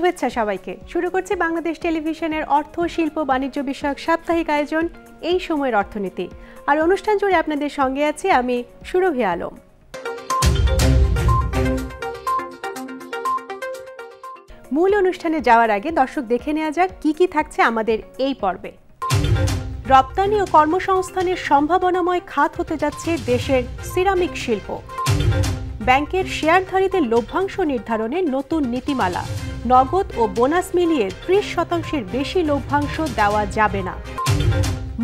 শুভেচ্ছা সবাইকে। শুরু করছি বাংলাদেশ টেলিভিশনের অর্থ শিল্প বাণিজ্য বিষয়ক সাপ্তাহিক আয়োজন এই সময়ের অর্থনীতি। আর অনুষ্ঠান জুড়ে আপনাদের সঙ্গে আছি আমি সুরভি আলম। মূল অনুষ্ঠানে যাওয়ার আগে দর্শক দেখে নেওয়া যাক কি থাকছে আমাদের এই পর্বে। রপ্তানি ও কর্মসংস্থানের সম্ভাবনাময় খাত হতে যাচ্ছে দেশের সিরামিক শিল্প। ব্যাংকের শেয়ারধারীদের লভ্যাংশ নির্ধারণে নতুন নীতিমালা, নগদ ও বোনাস মিলিয়ে 30% বেশি লভ্যাংশ দেওয়া যাবে না।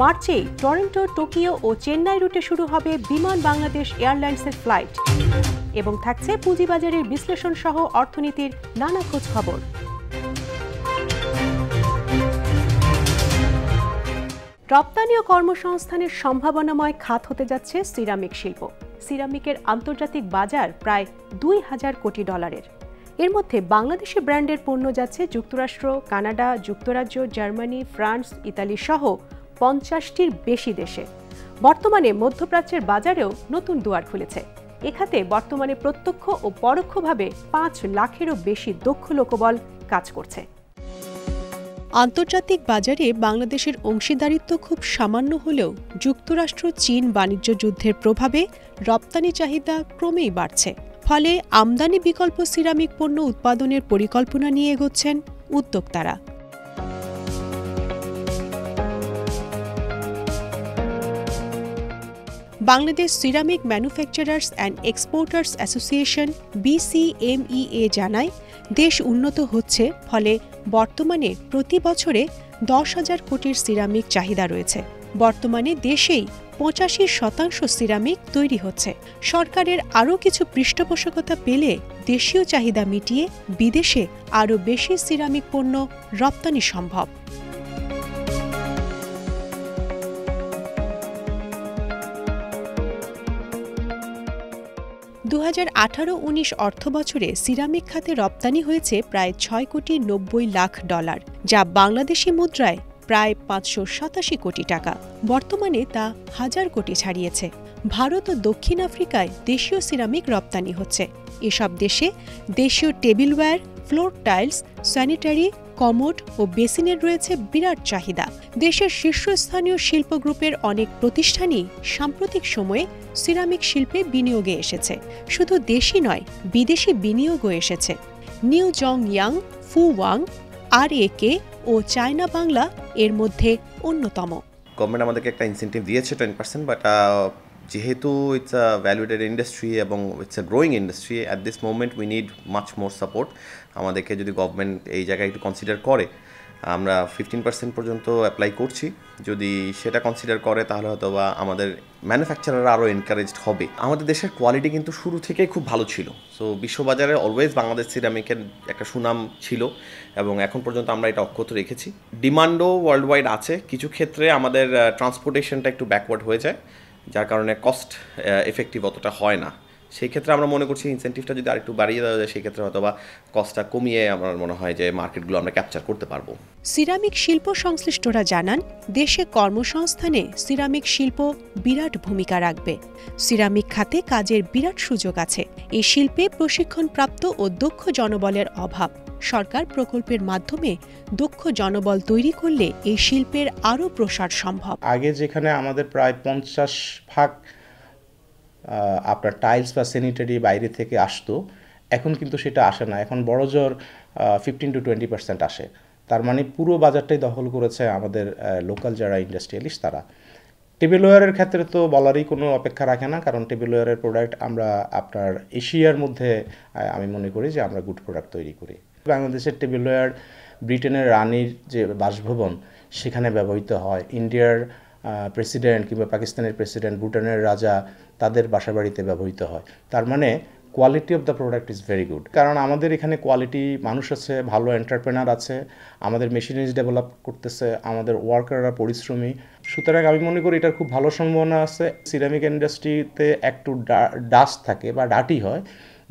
মার্চেই টরন্টো, টোকিও ও চেন্নাই রুটে শুরু হবে বিমান বাংলাদেশ এয়ারলাইন্সের ফ্লাইট। এবং থাকছে পুঁজিবাজারের বিশ্লেষণ সহ অর্থনীতির নানা খোঁজ খবর। রপ্তানি ও কর্মসংস্থানের সম্ভাবনাময় খাত হতে যাচ্ছে সিরামিক শিল্প। সিরামিকের আন্তর্জাতিক বাজার প্রায় 2000 কোটি ডলারের। এর মধ্যে বাংলাদেশি ব্র্যান্ডের পণ্য যাচ্ছে যুক্তরাষ্ট্র, কানাডা, যুক্তরাজ্য, জার্মানি, ফ্রান্স, ইতালি সহ 50টির বেশি দেশে। বর্তমানে মধ্যপ্রাচ্যের বাজারেও নতুন দুয়ার খুলেছে। এ খাতে বর্তমানে প্রত্যক্ষ ও পরোক্ষভাবে 5 লাখেরও বেশি দক্ষ লোকবল কাজ করছে। আন্তর্জাতিক বাজারে বাংলাদেশের অংশীদারিত্ব খুব সামান্য হলেও যুক্তরাষ্ট্র চীন বাণিজ্য যুদ্ধের প্রভাবে রপ্তানি চাহিদা ক্রমেই বাড়ছে। ফলে আমদানি বিকল্প সিরামিক পণ্য উৎপাদনের পরিকল্পনা নিয়ে এগোচ্ছেন উদ্যোক্তারা। Bangladesh ceramic manufacturers and exporters association BCMEA জানায়, দেশ উন্নত হচ্ছে, ফলে বর্তমানে প্রতি বছরে 10,000 কোটির সিরামিক চাহিদা রয়েছে। বর্তমানে দেশেই 85% সিরামিক তৈরি হচ্ছে। সরকারের আরও কিছু পৃষ্ঠপোষকতা পেলে দেশীয় চাহিদা মিটিয়ে বিদেশে আরও বেশি সিরামিক পণ্য রপ্তানি সম্ভব। 2018-19 অর্থবছরে সিরামিক খাতে রপ্তানি হয়েছে প্রায় 6 কোটি 90 লাখ ডলার, যা বাংলাদেশি মুদ্রায় প্রায় 587 কোটি টাকা। বর্তমানে তা 1000 কোটি ছাড়িয়েছে। ভারত ও দক্ষিণ আফ্রিকায় দেশীয় সিরামিক রপ্তানি হচ্ছে। এসব দেশে দেশীয় tableware, floor tiles, sanitary, commode ও বেসিনের রয়েছে বিরাট চাহিদা। দেশের শীর্ষস্থানীয় শিল্প গ্রুপের অনেক প্রতিষ্ঠানই সাম্প্রতিক সময়ে সিরামিক শিল্পে বিনিয়োগে এসেছে। শুধু দেশি নয়, বিদেশি বিনিয়োগও এসেছে। নিউ জং ইয়াং, ফু ওয়াং, RAK ও চায়না বাংলা এর মধ্যে অন্যতম। গভর্নমেন্ট আমাদেরকে একটা ইনসেন্টিভ দিয়েছে 10%, বাট যেহেতু ইটস আ ভ্যালুয়েটেড ইন্ডাস্ট্রি এবং it's a growing industry, at this moment we need much more support. আমাদেরকে যদি গভর্নমেন্ট এই জায়গায় একটু কনসিডার করে, আমরা 15% পর্যন্ত অ্যাপ্লাই করছি। যদি সেটা কনসিডার করে তাহলে হয়তো বা আমাদের ম্যানুফ্যাকচারাররা আরও এনকারেজড হবে। আমাদের দেশের কোয়ালিটি কিন্তু শুরু থেকেই খুব ভালো ছিল। সো বিশ্ববাজারে অলওয়েজ বাংলাদেশ সিরামিকের একটা সুনাম ছিল এবং এখন পর্যন্ত আমরা এটা অক্ষত রেখেছি। ডিমান্ডও ওয়ার্ল্ড ওয়াইড আছে। কিছু ক্ষেত্রে আমাদের ট্রান্সপোর্টেশনটা একটু ব্যাকওয়ার্ড হয়ে যায়, যার কারণে কস্ট এফেক্টিভ অতটা হয় না। সেই ক্ষেত্রে আমরা মনে করছি ইনসেন্টিভটা যদি আরেকটু বাড়িয়ে দেওয়া যায়, সেই ক্ষেত্রে হয়তো বা কস্টটা কমিয়ে আমার মনে হয় যে মার্কেটগুলো আমরা ক্যাপচার করতে পারবো। সিরামিক শিল্প সংশ্লিষ্টরা জানান, দেশে কর্মসংস্থানে সিরামিক শিল্প বিরাট ভূমিকা রাখবে। সিরামিক খাতে কাজের বিরাট সুযোগ আছে। এই শিল্পে প্রশিক্ষণপ্রাপ্ত ও দক্ষ জনবলের অভাব। সরকার প্রকল্পের মাধ্যমে দক্ষ জনবল তৈরি করলে এই শিল্পের আরও প্রসার সম্ভব। আগে যেখানে আমাদের প্রায় 50% আপনার টাইলস বা স্যানিটারি বাইরে থেকে আসতো, এখন কিন্তু সেটা আসে না। এখন বড়জোর 15 to 20% আসে। তার মানে পুরো বাজারটাই দখল করেছে আমাদের লোকাল যারা ইন্ডাস্ট্রিয়ালিস্ট তারা। টেবিলওয়্যারের ক্ষেত্রে তো বলারই কোনো অপেক্ষা রাখে না, কারণ টেবিলওয়্যারের প্রোডাক্ট আমরা আপনার এশিয়ার মধ্যে আমি মনে করি যে আমরা গুড প্রোডাক্ট তৈরি করি। বাংলাদেশের টেবিলওয়্যার ব্রিটেনের রানীর যে বাসভবন সেখানে ব্যবহৃত হয়, ইন্ডিয়ার প্রেসিডেন্ট কিংবা পাকিস্তানের প্রেসিডেন্ট, ভুটানের রাজা তাদের বাসাবাড়িতে ব্যবহৃত হয়। তার মানে quality of the product is very good. কারণ আমাদের এখানে কোয়ালিটি মানুষ আছে, ভালো এন্টারপ্রেনার আছে, আমাদের মেশিনারিজ ডেভেলপ করতেছে, আমাদের ওয়ার্কাররা পরিশ্রমী। সুতরাং আমি মনে করি এটার খুব ভালো সম্ভাবনা আছে। সিরামিক ইন্ডাস্ট্রিতে একটু ডাস্ট থাকে বা ডাটি হয়,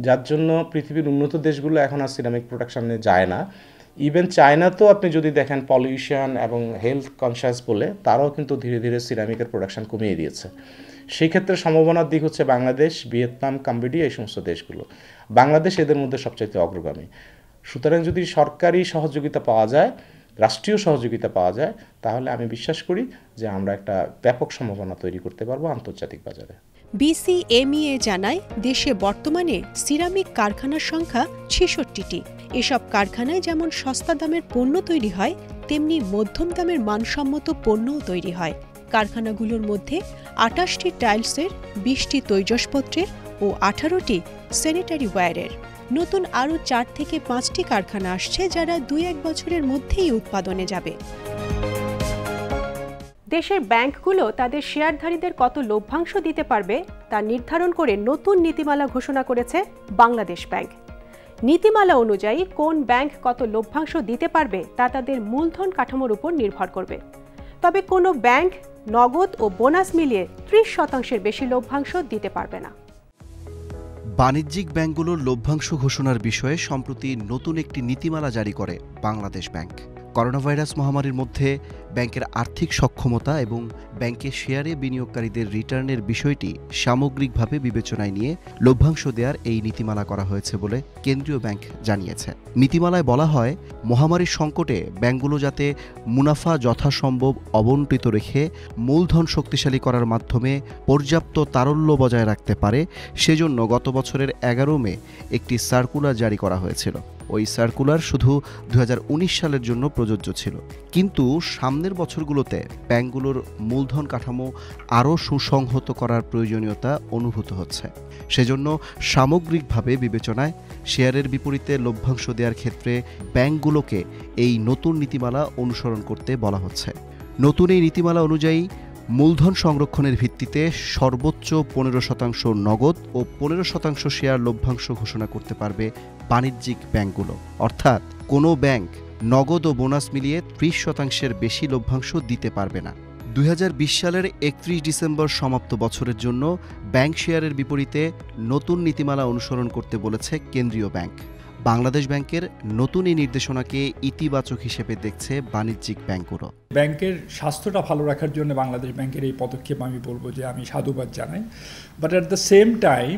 যার জন্য পৃথিবীর উন্নত দেশগুলো এখন আর সিরামিক প্রোডাকশনে যায় না। ইভেন চায়নাতেও আপনি যদি দেখেন পলিউশন এবং হেলথ কনসিয়াস বলে, তারাও কিন্তু ধীরে ধীরে সিরামিকের প্রোডাকশন কমিয়ে দিয়েছে। সেই ক্ষেত্রে সম্ভাবনার দিক হচ্ছে বাংলাদেশ, ভিয়েতনাম, কাম্বোডিয়া, এই সমস্ত দেশগুলো। বাংলাদেশ এদের মধ্যে সবচাইতে অগ্রগামী। সুতরাং যদি সরকারি সহযোগিতা পাওয়া যায়, রাষ্ট্রীয় সহযোগিতা পাওয়া যায়, তাহলে আমি বিশ্বাস করি যে আমরা একটা ব্যাপক সম্ভাবনা তৈরি করতে পারবো আন্তর্জাতিক বাজারে। বিসিএমইএ জানায় দেশে বর্তমানে সিরামিক কারখানার সংখ্যা ৬৬টি। এসব কারখানায় যেমন সস্তা দামের পণ্য তৈরি হয়, তেমনি মধ্যম দামের মানসম্মত পণ্যও তৈরি হয়। কারখানাগুলোর মধ্যে ২৮টি টাইলসের, ২০টি তৈজসপত্রের ও ১৮টি স্যানিটারি ওয়্যারের। নতুন আরও ৪ থেকে ৫টি কারখানা আসছে, যারা ২-১ বছরের মধ্যেই উৎপাদনে যাবে। দেশের ব্যাংকগুলো তাদের শেয়ারধারীদের কত লভ্যাংশ দিতে পারবে তা নির্ধারণ করে নতুন নীতিমালা ঘোষণা করেছে বাংলাদেশ ব্যাংক। নীতিমালা অনুযায়ী কোন ব্যাংক কত লভ্যাংশ দিতে পারবে তা তাদের মূলধন কাঠামোর উপর নির্ভর করবে। তবে কোনো ব্যাংক নগদ ও বোনাস মিলিয়ে ৩০% বেশি লভ্যাংশ দিতে পারবে না। বাণিজ্যিক ব্যাংকগুলোর লভ্যাংশ ঘোষণার বিষয়ে সম্প্রতি নতুন একটি নীতিমালা জারি করে বাংলাদেশ ব্যাংক। করোনা ভাইরাস মহামারীর মধ্যে ব্যাংকের আর্থিক সক্ষমতা এবং ব্যাংকের শেয়ারে বিনিয়োগকারীদের রিটার্নের বিষয়টি সামগ্রিকভাবে বিবেচনায় নিয়ে লভ্যাংশ দেওয়ার এই নীতিমালা করা হয়েছে বলে কেন্দ্রীয় ব্যাংক জানিয়েছে। নীতিমালায় বলা হয়, মহামারীর সংকটে ব্যাংকগুলো যাতে মুনাফা যথাসম্ভব অবন্টিত রেখে মূলধন শক্তিশালী করার মাধ্যমে পর্যাপ্ত তারল্য বজায় রাখতে পারে, সেজন্য গত বছরের ১১ মে একটি সার্কুলার জারি করা হয়েছিল। ওই সার্কুলার শুধু ২০১৯ সালের জন্য প্রযোজ্য ছিল, কিন্তু সামনের বছরগুলোতে ব্যাংকগুলোর মূলধন কাঠামো আরও সুসংহত করার প্রয়োজনীয়তা অনুভূত হচ্ছে। সেজন্য সামগ্রিকভাবে বিবেচনায় শেয়ারের বিপরীতে লভ্যাংশ দেওয়ার ক্ষেত্রে ব্যাংকগুলোকে এই নতুন নীতিমালা অনুসরণ করতে বলা হচ্ছে। নতুন এই নীতিমালা অনুযায়ী মূলধন সংরক্ষণের ভিত্তিতে সর্বোচ্চ ১৫% নগদ ও ১৫% শেয়ার লভ্যাংশ ঘোষণা করতে পারবে বাণিজ্যিক ব্যাংকগুলো। অর্থাৎ কোনো ব্যাংক নগদ ও বোনাস মিলিয়ে ৩০% বেশি লভ্যাংশ দিতে পারবে না। ২০২০ সালের ৩১ ডিসেম্বর সমাপ্ত বছরের জন্য ব্যাংক শেয়ারের বিপরীতে নতুন নীতিমালা অনুসরণ করতে বলেছে কেন্দ্রীয় ব্যাংক। বাংলাদেশ ব্যাংকের নতুন এই নির্দেশনাকে ইতিবাচক হিসেবে দেখছে বাণিজ্যিক ব্যাংকগুলো। ব্যাংকের স্বাস্থ্যটা ভালো রাখার জন্য বাংলাদেশ ব্যাংকের এই পদক্ষেপ আমি বলবো যে আমি সাধুবাদ জানাই। But at the same time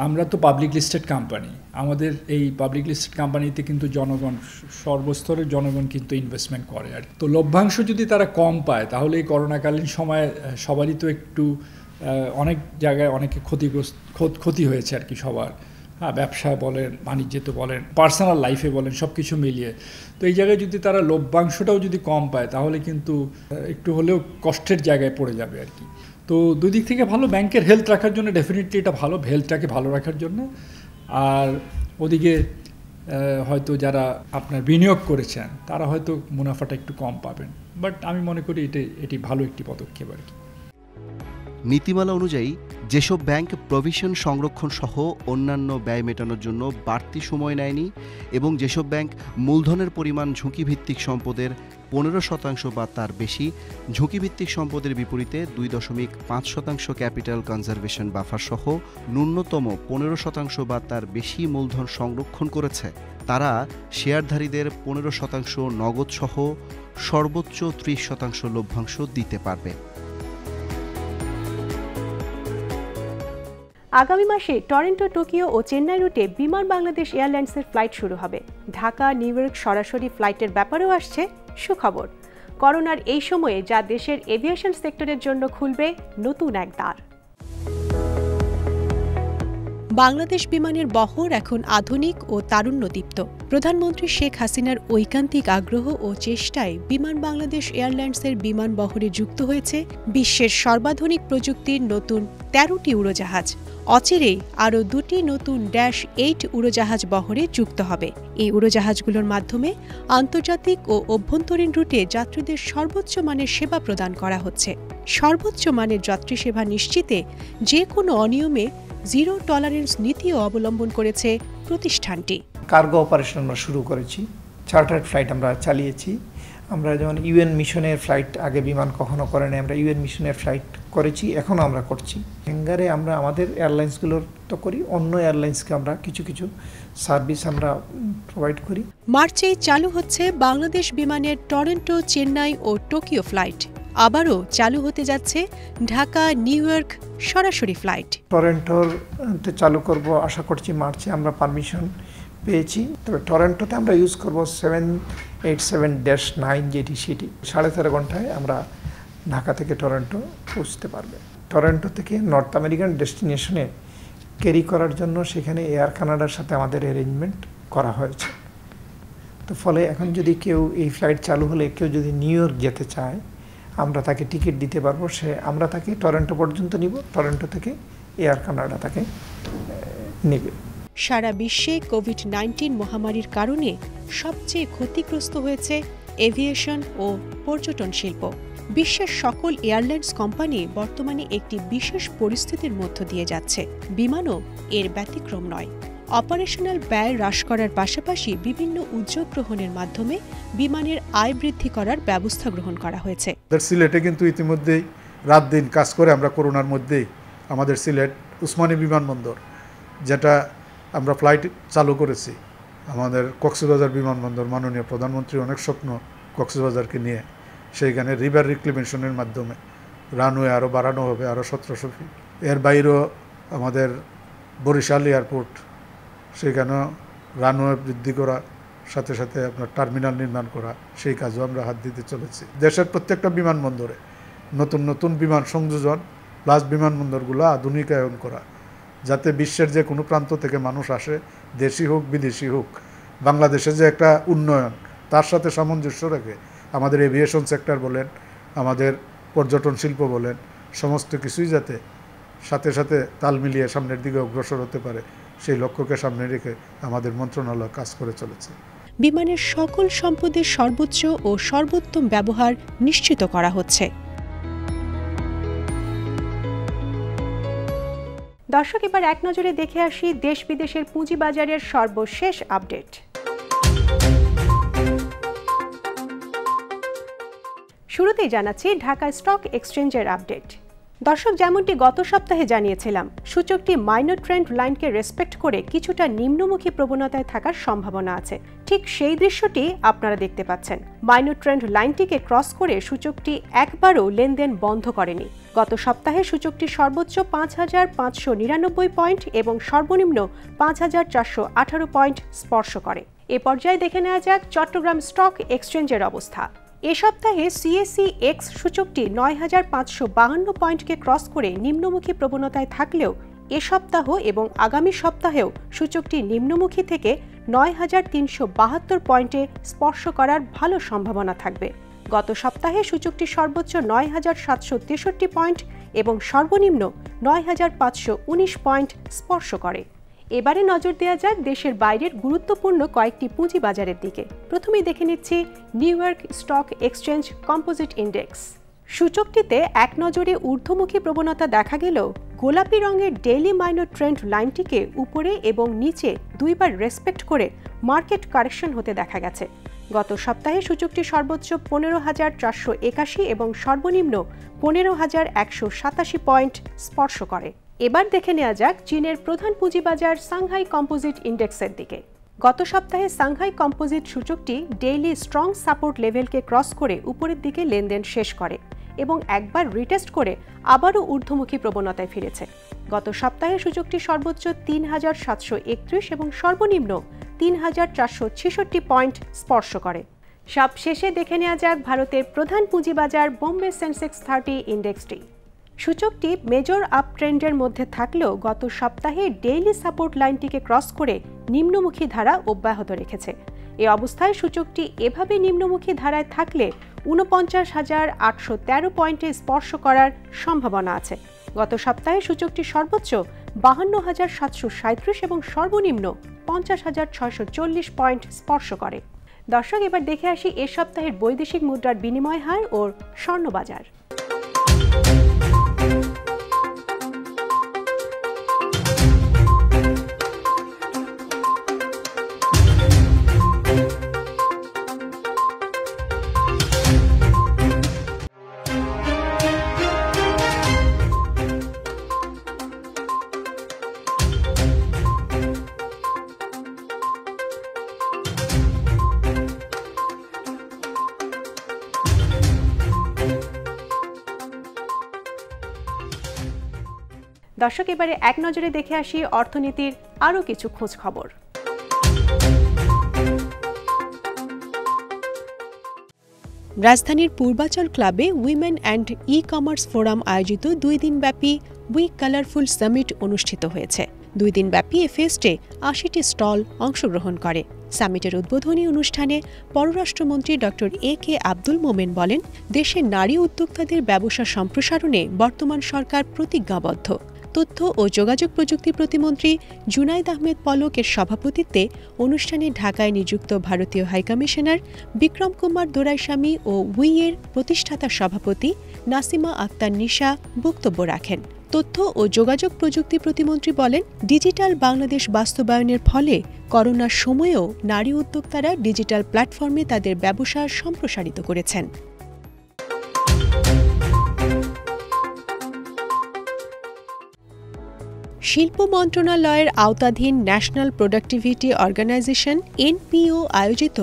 আমরা তো পাবলিক লিস্টেড কোম্পানি, আমাদের এই পাবলিক লিস্টেড কোম্পানিতে কিন্তু জনগণ, সর্বস্তরের জনগণ কিন্তু ইনভেস্টমেন্ট করে। আর তো লভ্যাংশ যদি তারা কম পায়, তাহলে এই করোনাকালীন সময়ে সবারই তো একটু অনেক জায়গায় অনেকে ক্ষতি হয়েছে আর কি সবার। হ্যাঁ, ব্যবসায় বলেন, বাণিজ্যে তো বলেন, পার্সোনাল লাইফে বলেন, সব কিছু মিলিয়ে। তো এই জায়গায় যদি তারা লভ্যাংশটাও যদি কম পায়, তাহলে কিন্তু একটু হলেও কষ্টের জায়গায় পড়ে যাবে আর কি। তো দুই দিক থেকে ভালো, ব্যাংকের হেলথ রাখার জন্য ডেফিনেটলি এটা ভালো, হেলথটাকে ভালো রাখার জন্য। আর ওদিকে হয়তো যারা আপনার বিনিয়োগ করেছেন তারা হয়তো মুনাফাটা একটু কম পাবেন। বাট আমি মনে করি এটি ভালো একটি পদক্ষেপ আর কি। নীতিমালা অনুযায়ী যেসব ব্যাংক প্রভিশন সংরক্ষণ সহ অন্যান্য ব্যয় মেটানোর জন্য বাড়তি সময় নেয়নি এবং যেসব ব্যাংক মূলধনের পরিমাণ ঝুঁকিভিত্তিক সম্পদের 15% বা তার বেশি, ঝুঁকিভিত্তিক সম্পদের বিপরীতে 2.5% ক্যাপিটাল কনজারভেশন বাফার সহ ন্যূনতম 15% বা তার বেশি মূলধন সংরক্ষণ করেছে, তারা শেয়ারধারীদের 15% নগদ সহ সর্বোচ্চ 30% লভ্যাংশ দিতে পারবে। আগামী মাসে টরন্টো, টোকিও ও চেন্নাই রুটে বিমান বাংলাদেশ এয়ারলাইন্সের ফ্লাইট শুরু হবে। ঢাকা, নিউ ইয়র্ক সরাসরি ফ্লাইটের ব্যাপারেও আসছে সুখবর। করোনার এই সময়ে যা দেশের এভিয়েশন সেক্টরের জন্য খুলবে নতুন এক দ্বার। বাংলাদেশ বিমানের বহর এখন আধুনিক ও তারুণ্যদীপ্ত। প্রধানমন্ত্রী শেখ হাসিনার ঐকান্তিক আগ্রহ ও চেষ্টায় বিমান বাংলাদেশ এয়ারলাইন্সের বিমান বহরে যুক্ত হয়েছে বিশ্বের সর্বাধুনিক প্রযুক্তির নতুন 13টি উড়োজাহাজ। অচিরেই আরও 2টি নতুন -8 উড়োজাহাজ বহরে যুক্ত হবে। এই উড়োজাহাজগুলোর মাধ্যমে আন্তর্জাতিক ও অভ্যন্তরীণ রুটে যাত্রীদের সর্বোচ্চ মানের সেবা প্রদান করা হচ্ছে। সর্বোচ্চ মানের যাত্রী সেবা নিশ্চিতে যে কোনো অনিয়মে জিরো টলারেন্স নীতিও অবলম্বন করেছে প্রতিষ্ঠানটি। কার্গো অপারেশন আমরা শুরু করেছি, চার্টার্ড ফ্লাইট আমরা চালিয়েছি। আমরা যেমন ইউএন মিশনের ফ্লাইট আগে বিমান কখনো করে নাই, আমরা ইউএন মিশনের ফ্লাইট করেছি, এখনও আমরা করছি। হ্যাঙ্গারে আমরা আমাদের এয়ারলাইন্সগুলোর তো করি, অন্য এয়ারলাইন্সকে আমরা কিছু কিছু সার্ভিস আমরা প্রোভাইড করি। মার্চেই চালু হচ্ছে বাংলাদেশ বিমানের টরন্টো, চেন্নাই ও টোকিও ফ্লাইট। আবারও চালু হতে যাচ্ছে ঢাকা, নিউ ইয়র্ক সরাসরি ফ্লাইট। টরন্টোতে চালু করব আশা করছি মার্চে। আমরা পারমিশন পেয়েছি। তবে টরন্টোতে আমরা ইউজ করব 787-9 যেটি সেটি 13.5 ঘন্টায় আমরা ঢাকা থেকে টরন্টো পৌঁছতে পারবে। টরন্টো থেকে নর্থ আমেরিকান ডেস্টিনেশনে ক্যারি করার জন্য সেখানে এয়ার কানাডার সাথে আমাদের অ্যারেঞ্জমেন্ট করা হয়েছে। তো ফলে এখন যদি কেউ এই ফ্লাইট চালু হলে কেউ যদি নিউ ইয়র্ক যেতে চায় আমরা তাকে টিকিট দিতে পারবো, আমরা তাকে টরন্টো পর্যন্ত নিব, টরন্টো থেকে এয়ার কানাডা তাকে নেবে। সারা বিশ্বে কোভিড-19 মহামারীর কারণে সবচেয়ে ক্ষতিগ্রস্ত হয়েছে এভিয়েশন ও পর্যটন শিল্প। বিশ্বের সকল এয়ারলাইন্স কোম্পানি বর্তমানে একটি বিশেষ পরিস্থিতির মধ্য দিয়ে যাচ্ছে, বিমানও এর ব্যতিক্রম নয়। অপারেশনাল ব্যয় হ্রাস করার পাশাপাশি বিভিন্ন উদ্যোগ গ্রহণের মাধ্যমে বিমানের আয় বৃদ্ধি করার ব্যবস্থা গ্রহণ করা হয়েছে। সিলেটে কিন্তু ইতিমধ্যেই রাত দিন কাজ করে আমরা করোনার মধ্যেই আমাদের সিলেট উসমানী বিমানবন্দর যেটা আমরা ফ্লাইট চালু করেছি, আমাদের কক্সবাজার বিমানবন্দর মাননীয় প্রধানমন্ত্রী অনেক স্বপ্ন কক্সবাজারকে নিয়ে, সেইখানে রিভার রিক্লিমেশনের মাধ্যমে রানওয়ে আরও বাড়ানো হবে, আরও 1700 ফিট। এর বাইরেও আমাদের বরিশাল এয়ারপোর্ট, সেখানেও রানওয়ে বৃদ্ধি করা, সাথে সাথে আপনার টার্মিনাল নির্মাণ করা, সেই কাজও আমরা হাত দিতে চলেছি। দেশের প্রত্যেকটা বিমানবন্দরে নতুন নতুন বিমান সংযোজন প্লাস বিমানবন্দরগুলো আধুনিকায়ন করা, যাতে বিশ্বের যে কোনো প্রান্ত থেকে মানুষ আসে, দেশি হোক বিদেশি হোক, বাংলাদেশে যে একটা উন্নয়ন তার সাথে সামঞ্জস্য রেখে আমাদের এভিয়েশন সেক্টর বলেন, আমাদের পর্যটন শিল্প বলেন, সমস্ত কিছুই যাতে সাথে সাথে তাল মিলিয়ে সামনের দিকে অগ্রসর হতে পারে, সেই লক্ষ্যকে সামনে রেখে আমাদের মন্ত্রণালয় কাজ করে চলেছে। বিমানের সকল সম্পদের সর্বোচ্চ ও সর্বোত্তম ব্যবহার নিশ্চিত করা হচ্ছে। দর্শক, এবার এক নজরে দেখে আসি দেশ বিদেশের পুঁজিবাজারের সর্বশেষ আপডেট। শুরুতেই জানাচ্ছি ঢাকা স্টক এক্সচেঞ্জের আপডেট। দর্শক, যেমনটি গত সপ্তাহে জানিয়েছিলাম, সূচকটি মাইনর ট্রেন্ড লাইনকে রেসপেক্ট করে কিছুটা নিম্নমুখী প্রবণতায় থাকার সম্ভাবনা আছে। ঠিক সেই দৃশ্যটি আপনারা দেখতে পাচ্ছেন। মাইনর ট্রেন্ড লাইনটিকে ক্রস করে সূচকটি একবারও লেনদেন বন্ধ করেনি। গত সপ্তাহে সূচকটি সর্বোচ্চ 5599 পয়েন্ট এবং সর্বনিম্ন 5418 পয়েন্ট স্পর্শ করে। এ পর্যায়ে দেখে নেওয়া যাক চট্টগ্রাম স্টক এক্সচেঞ্জের অবস্থা। এ সপ্তাহে সিএসই এক্স সূচকটি 9552 পয়েন্টকে ক্রস করে নিম্নমুখী প্রবণতায় থাকলেও এ সপ্তাহ এবং আগামী সপ্তাহেও সূচকটি নিম্নমুখী থেকে 9372 পয়েন্টে স্পর্শ করার ভালো সম্ভাবনা থাকবে। গত সপ্তাহে সূচকটি সর্বোচ্চ 9763 পয়েন্ট এবং সর্বনিম্ন 9519 পয়েন্ট স্পর্শ করে। এবারে নজর দেওয়া যাক দেশের বাইরের গুরুত্বপূর্ণ কয়েকটি পুঁজিবাজারের দিকে। প্রথমেই দেখে নিচ্ছি New York stock exchange composite index. সূচকটিতে এক নজরে ঊর্ধ্বমুখী প্রবণতা দেখা গেলেও গোলাপি রঙের ডেইলি মাইনর ট্রেন্ড লাইনটিকে উপরে এবং নিচে দুইবার রেসপেক্ট করে মার্কেট কারেকশন হতে দেখা গেছে। গত সপ্তাহে সূচকটি সর্বোচ্চ 15481 এবং সর্বনিম্ন 15187 পয়েন্ট স্পর্শ করে। এবার দেখে নেওয়া যাক চীনের প্রধান পুঁজিবাজার সাংহাই কম্পোজিট ইন্ডেক্সের দিকে। গত সপ্তাহে সাংহাই কম্পোজিট সূচকটি ডেইলি স্ট্রং সাপোর্ট লেভেলকে ক্রস করে উপরের দিকে লেনদেন শেষ করে এবং একবার রিটেস্ট করে আবারও ঊর্ধ্বমুখী প্রবণতায় ফিরেছে। গত সপ্তাহে সূচকটি সর্বোচ্চ 3731 এবং সর্বনিম্ন 3466 পয়েন্ট স্পর্শ করে। সবশেষে দেখে নেওয়া যাক ভারতের প্রধান পুঁজিবাজার বোম্বে সেন্সেক্স 30 ইন্ডেক্সটি। সূচকটি মেজর আপ ট্রেন্ডের মধ্যে থাকলেও গত সপ্তাহে ডেইলি সাপোর্ট লাইনটিকে ক্রস করে নিম্নমুখী ধারা অব্যাহত রেখেছে। এই অবস্থায় সূচকটি এভাবে নিম্নমুখী ধারায় থাকলে ৪৯৮১৩ পয়েন্টে স্পর্শ করার সম্ভাবনা আছে। গত সপ্তাহে সূচকটি সর্বোচ্চ ৫২৭৩৭ এবং সর্বনিম্ন ৫০৬৪০ পয়েন্ট স্পর্শ করে। দর্শক, এবার দেখে আসি এ সপ্তাহের বৈদেশিক মুদ্রার বিনিময় হার ও স্বর্ণবাজার। দর্শক, এবারে এক নজরে দেখে আসি অর্থনীতির আরও কিছু খোঁজ খবর। রাজধানীর পূর্বাচল ক্লাবে women and e commerce forum আয়োজিত 2 দিনব্যাপী উই কালারফুল সামিট অনুষ্ঠিত হয়েছে। 2 দিনব্যাপী এ ফেস্টে 80টি স্টল অংশগ্রহণ করে। সামিটের উদ্বোধনী অনুষ্ঠানে পররাষ্ট্রমন্ত্রী ড এ.কে আব্দুল মোমেন বলেন, দেশে নারী উদ্যোক্তাদের ব্যবসা সম্প্রসারণে বর্তমান সরকার প্রতিজ্ঞাবদ্ধ। তথ্য ও যোগাযোগ প্রযুক্তি প্রতিমন্ত্রী জুনাইদ আহমেদ পলকের সভাপতিত্বে অনুষ্ঠানে ঢাকায় নিযুক্ত ভারতীয় হাইকমিশনার বিক্রম কুমার দোরাইস্বামী ও উইয়ের প্রতিষ্ঠাতা সভাপতি নাসিমা আক্তার নিশা বক্তব্য রাখেন। তথ্য ও যোগাযোগ প্রযুক্তি প্রতিমন্ত্রী বলেন, ডিজিটাল বাংলাদেশ বাস্তবায়নের ফলে করোনার সময়েও নারী উদ্যোক্তারা ডিজিটাল প্ল্যাটফর্মে তাদের ব্যবসা সম্প্রসারিত করেছেন। শিল্প মন্ত্রণালয়ের আওতাধীন ন্যাশনাল প্রোডাক্টিভিটি অর্গানাইজেশন এনপিও আয়োজিত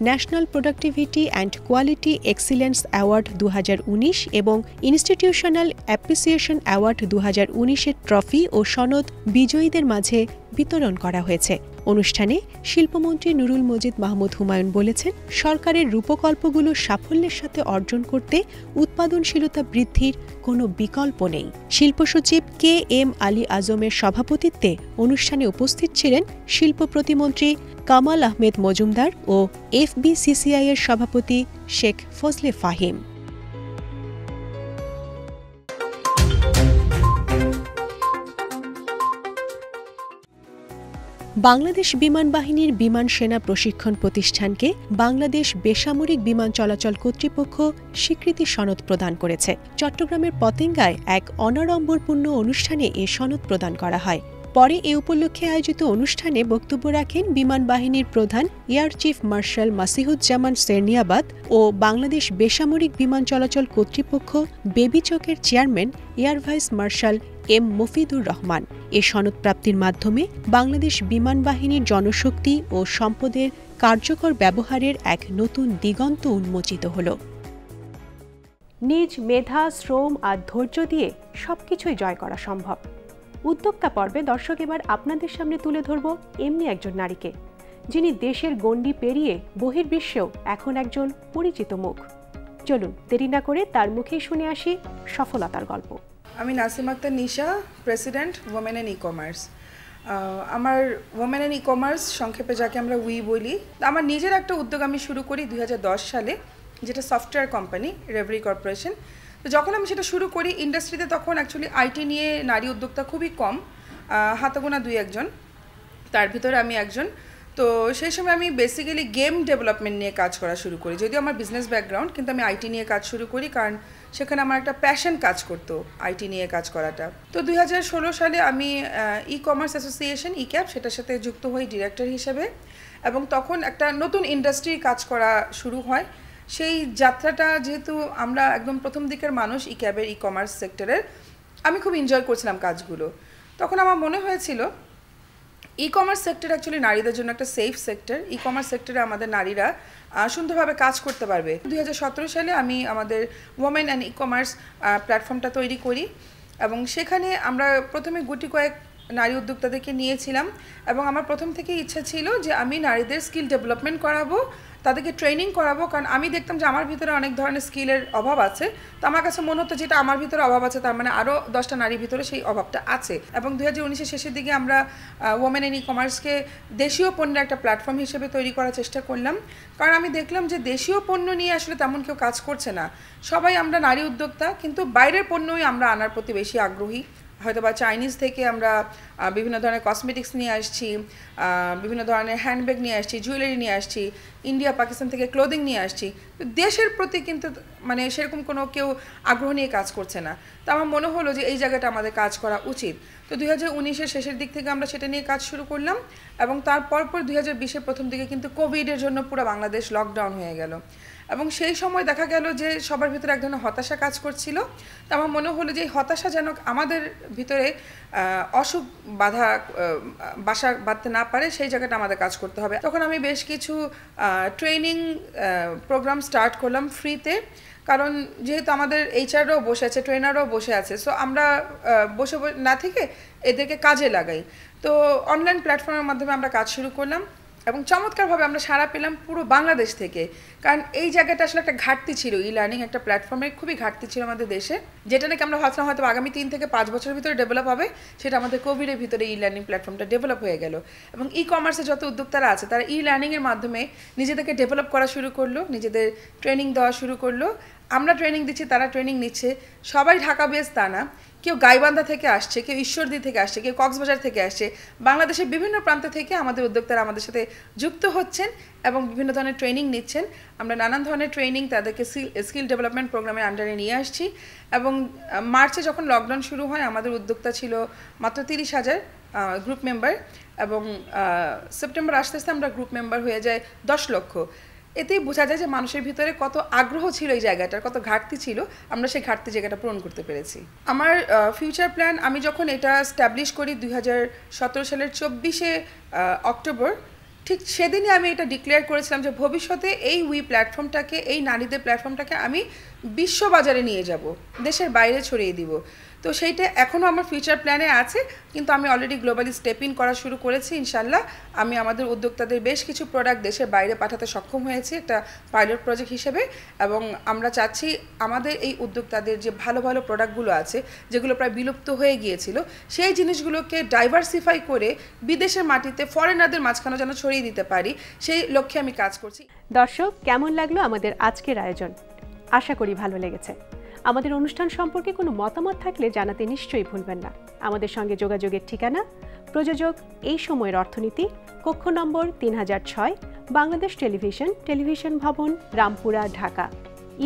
national productivity and quality excellence award 2019 এবং ইনস্টিটিউশনাল অ্যাপ্রিসিয়েশন অ্যাওয়ার্ড 2019-এর ট্রফি ও সনদ বিজয়ীদের মাঝে বিতরণ করা হয়েছে। অনুষ্ঠানে শিল্পমন্ত্রী নুরুল মজিদ মাহমুদ হুমায়ুন বলেছেন, সরকারের রূপকল্পগুলো সাফল্যের সাথে অর্জন করতে উৎপাদনশীলতা বৃদ্ধির কোনো বিকল্প নেই। শিল্পসচিব কে.এম. আলী আজমের সভাপতিত্বে অনুষ্ঠানে উপস্থিত ছিলেন শিল্প প্রতিমন্ত্রী কামাল আহমেদ মজুমদার ও এফবিসিসিআই-এর সভাপতি শেখ ফজলে ফাহিম। বাংলাদেশ বিমান বাহিনীর বিমান সেনা প্রশিক্ষণ প্রতিষ্ঠানকে বাংলাদেশ বেসামরিক বিমান চলাচল কর্তৃপক্ষ স্বীকৃতি সনদ প্রদান করেছে। চট্টগ্রামের পতেঙ্গায় এক অনাড়ম্বরপূর্ণ অনুষ্ঠানে এ সনদ প্রদান করা হয়। পরে এ উপলক্ষে আয়োজিত অনুষ্ঠানে বক্তব্য রাখেন বিমান বাহিনীর প্রধান air chief marshal Masihuzzaman Serniabat ও বাংলাদেশ বেসামরিক বিমান চলাচল কর্তৃপক্ষ বেবিচকের chairman air vice marshal M Mofidur Rahman. এ সনদ প্রাপ্তির মাধ্যমে বাংলাদেশ বিমান বাহিনীর জনশক্তি ও সম্পদের কার্যকর ব্যবহারের এক নতুন দিগন্ত উন্মোচিত হল। নিজ মেধা, শ্রম আর ধৈর্য দিয়ে সবকিছুই জয় করা সম্ভব। উদ্যোক্তা পর্বে দর্শক এবার আপনাদের সামনে তুলে ধরব এমনি একজন নারীকে, যিনি দেশের গণ্ডি পেরিয়ে বহির্বিশ্বেও এখন একজন পরিচিত মুখ। চলুন দেরি না করে তার মুখেই শুনে আসি সফলতার গল্প। আমি Nasima Akter Nisha, president women in e commerce. আমার ওমেন ইন ই কমার্স সংক্ষেপে যাকে আমরা উই বলি, আমার নিজের একটা উদ্যোগ আমি শুরু করি 2010 সালে, যেটা সফটওয়্যার কোম্পানি রেভারি কর্পোরেশন। তো যখন আমি সেটা শুরু করি ইন্ডাস্ট্রিতে, তখন অ্যাকচুয়ালি আইটি নিয়ে নারী উদ্যোক্তা খুবই কম, হাতেগোনা 2-1 তার ভিতরে আমি একজন। তো সেই সময় আমি বেসিক্যালি গেম ডেভেলপমেন্ট নিয়ে কাজ করা শুরু করি। যদিও আমার বিজনেস ব্যাকগ্রাউন্ড, কিন্তু আমি আইটি নিয়ে কাজ শুরু করি, কারণ সেখানে আমার একটা প্যাশন কাজ করতো আইটি নিয়ে কাজ করাটা। তো 2016 সালে আমি ই কমার্স অ্যাসোসিয়েশন ইক্যাপ সেটার সাথে যুক্ত হই ডিরেক্টর হিসেবে, এবং তখন একটা নতুন ইন্ডাস্ট্রি কাজ করা শুরু হয়। সেই যাত্রাটা যেহেতু আমরা একদম প্রথম দিকের মানুষ ইক্যাবের ই কমার্স সেক্টরের, আমি খুব এনজয় করছিলাম কাজগুলো। তখন আমার মনে হয়েছিল ই কমার্স সেক্টর অ্যাকচুয়ালি নারীদের জন্য একটা সেফ সেক্টর। ই কমার্স সেক্টরে আমাদের নারীরা সুন্দরভাবে কাজ করতে পারবে। 2017 সালে আমি আমাদের ওমেন অ্যান্ড ই কমার্স প্ল্যাটফর্মটা তৈরি করি, এবং সেখানে আমরা প্রথমে গুটি কয়েক নারী উদ্যোক্তাদেরকে নিয়েছিলাম, এবং আমার প্রথম থেকেই ইচ্ছা ছিল যে আমি নারীদের স্কিল ডেভেলপমেন্ট করাবো, তাদেরকে ট্রেনিং করাবো। কারণ আমি দেখতাম যে আমার ভিতরে অনেক ধরনের স্কিলের অভাব আছে। তো আমার কাছে মনে হতো যেটা আমার ভিতরে অভাব আছে, তার মানে আরও 10টা নারীর ভিতরে সেই অভাবটা আছে। এবং 2019-এর শেষের দিকে আমরা ওমেন ইন ই কমার্সকে দেশীয় পণ্যের একটা প্ল্যাটফর্ম হিসেবে তৈরি করার চেষ্টা করলাম। কারণ আমি দেখলাম যে দেশীয় পণ্য নিয়ে আসলে তেমন কেউ কাজ করছে না। সবাই আমরা নারী উদ্যোক্তা, কিন্তু বাইরের পণ্যই আমরা আনার প্রতি বেশি আগ্রহী। হয়তো বা চাইনিজ থেকে আমরা বিভিন্ন ধরনের কসমেটিক্স নিয়ে আসছি, বিভিন্ন ধরনের হ্যান্ডব্যাগ নিয়ে আসছি, জুয়েলারি নিয়ে আসছি, ইন্ডিয়া পাকিস্তান থেকে ক্লোদিং নিয়ে আসছি। দেশের প্রতি কিন্তু মানে সেরকম কোনো কেউ আগ্রহ নিয়ে কাজ করছে না। তো আমার মনে হলো যে এই জায়গাটা আমাদের কাজ করা উচিত। তো 2019-এর শেষের দিক থেকে আমরা সেটা নিয়ে কাজ শুরু করলাম, এবং তারপর 2020-এর প্রথম দিকে কিন্তু কোভিডের জন্য পুরো বাংলাদেশ লকডাউন হয়ে গেল, এবং সেই সময় দেখা গেল যে সবার ভিতরে এক ধরনের হতাশা কাজ করছিল। তো আমার মনে হলো যে এই হতাশা যেন আমাদের ভিতরে অসুখ বাসা বাঁধতে না পারে, সেই জায়গাটা আমাদের কাজ করতে হবে। তখন আমি বেশ কিছু ট্রেনিং প্রোগ্রাম স্টার্ট করলাম ফ্রিতে, কারণ যেহেতু আমাদের এইচআরও বসে আছে, ট্রেনারও বসে আছে, সো আমরা বসে না থেকে এদেরকে কাজে লাগাই। তো অনলাইন প্ল্যাটফর্মের মাধ্যমে আমরা কাজ শুরু করলাম। এবং চমৎকারভাবে আমরা সাড়া পেলাম পুরো বাংলাদেশ থেকে, কারণ এই জায়গাটা আসলে একটা ঘাটতি ছিল, ই লার্নিং একটা প্ল্যাটফর্মের খুবই ঘাটতি ছিল আমাদের দেশে, যেটা নাকি আমরা ভাবছিলাম হয়তো আগামী 3 থেকে 5 বছরের ভিতরে ডেভেলপ হবে, সেটা আমাদের কোভিডের ভিতরে ই লার্নিং প্ল্যাটফর্মটা ডেভেলপ হয়ে গেল। এবং ই কমার্সে যত উদ্যোক্তারা আছে তারা ই লার্নিংয়ের মাধ্যমে নিজেদেরকে ডেভেলপ করা শুরু করলো, নিজেদের ট্রেনিং দেওয়া শুরু করলো। আমরা ট্রেনিং দিচ্ছি, তারা ট্রেনিং নিচ্ছে। সবাই ঢাকা বেস তা না, কেউ গাইবান্ধা থেকে আসছে, কেউ ঈশ্বরদী থেকে আসছে, কেউ কক্সবাজার থেকে আসছে। বাংলাদেশের বিভিন্ন প্রান্ত থেকে আমাদের উদ্যোক্তারা আমাদের সাথে যুক্ত হচ্ছেন এবং বিভিন্ন ধরনের ট্রেনিং নিচ্ছেন। আমরা নানান ধরনের ট্রেনিং তাদেরকে স্কিল ডেভেলপমেন্ট প্রোগ্রামের আন্ডারে নিয়ে আসছি। এবং মার্চে যখন লকডাউন শুরু হয় আমাদের উদ্যোক্তা ছিল মাত্র 30,000 গ্রুপ মেম্বার, এবং সেপ্টেম্বর আস্তে আস্তে আমরা গ্রুপ মেম্বার হয়ে যায় 10 লক্ষ। এতেই বোঝা যায় যে মানুষের ভিতরে কত আগ্রহ ছিল এই জায়গাটার, কত ঘাটতি ছিল, আমরা সেই ঘাটতি জায়গাটা পূরণ করতে পেরেছি। আমার ফিউচার প্ল্যান, আমি যখন এটা স্ট্যাবলিশ করি 2017 সালের 24শে অক্টোবর, ঠিক সেদিনই আমি এটা ডিক্লেয়ার করেছিলাম যে ভবিষ্যতে এই উই প্ল্যাটফর্মটাকে, এই নারীদের প্ল্যাটফর্মটাকে আমি বিশ্ববাজারে নিয়ে যাব, দেশের বাইরে ছড়িয়ে দিব। তো সেইটা এখনও আমার ফিউচার প্ল্যানে আছে, কিন্তু আমি অলরেডি গ্লোবালি স্টেপ ইন করা শুরু করেছি। ইনশাল্লাহ আমি আমাদের উদ্যোক্তাদের বেশ কিছু প্রোডাক্ট দেশের বাইরে পাঠাতে সক্ষম হয়েছি একটা পাইলট প্রজেক্ট হিসেবে। এবং আমরা চাচ্ছি আমাদের এই উদ্যোক্তাদের যে ভালো ভালো প্রোডাক্টগুলো আছে, যেগুলো প্রায় বিলুপ্ত হয়ে গিয়েছিল, সেই জিনিসগুলোকে ডাইভার্সিফাই করে বিদেশের মাটিতে ফরেনারদের মাঝখানে যেন ছড়িয়ে দিতে পারি, সেই লক্ষ্যে আমি কাজ করছি। দর্শক, কেমন লাগলো আমাদের আজকের আয়োজন? আশা করি ভালো লেগেছে। আমাদের অনুষ্ঠান সম্পর্কে কোনো মতামত থাকলে জানাতে নিশ্চয়ই ভুলবেন না। আমাদের সঙ্গে যোগাযোগের ঠিকানা: প্রযোজক এই সময়ের অর্থনীতি, কক্ষ নম্বর 3006, বাংলাদেশ টেলিভিশন, টেলিভিশন ভবন, রামপুরা, ঢাকা।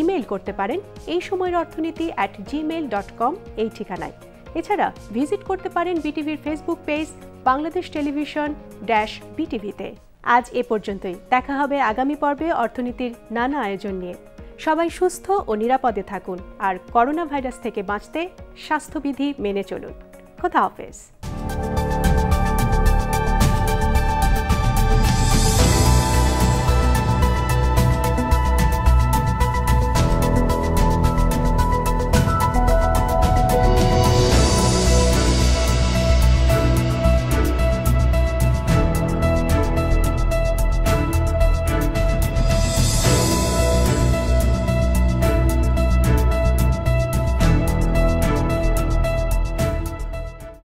ইমেইল করতে পারেন এই সময়ের অর্থনীতি @gmail.com এই ঠিকানায়। এছাড়া ভিজিট করতে পারেন বিটিভির ফেসবুক পেজ বাংলাদেশ টেলিভিশন -বিটিভিতে। আজ এ পর্যন্তই। দেখা হবে আগামী পর্বে অর্থনীতির নানা আয়োজন নিয়ে। সবাই সুস্থ ও নিরাপদে থাকুন, আর করোনা ভাইরাস থেকে বাঁচতে স্বাস্থ্যবিধি মেনে চলুন। খোদা হাফেজ।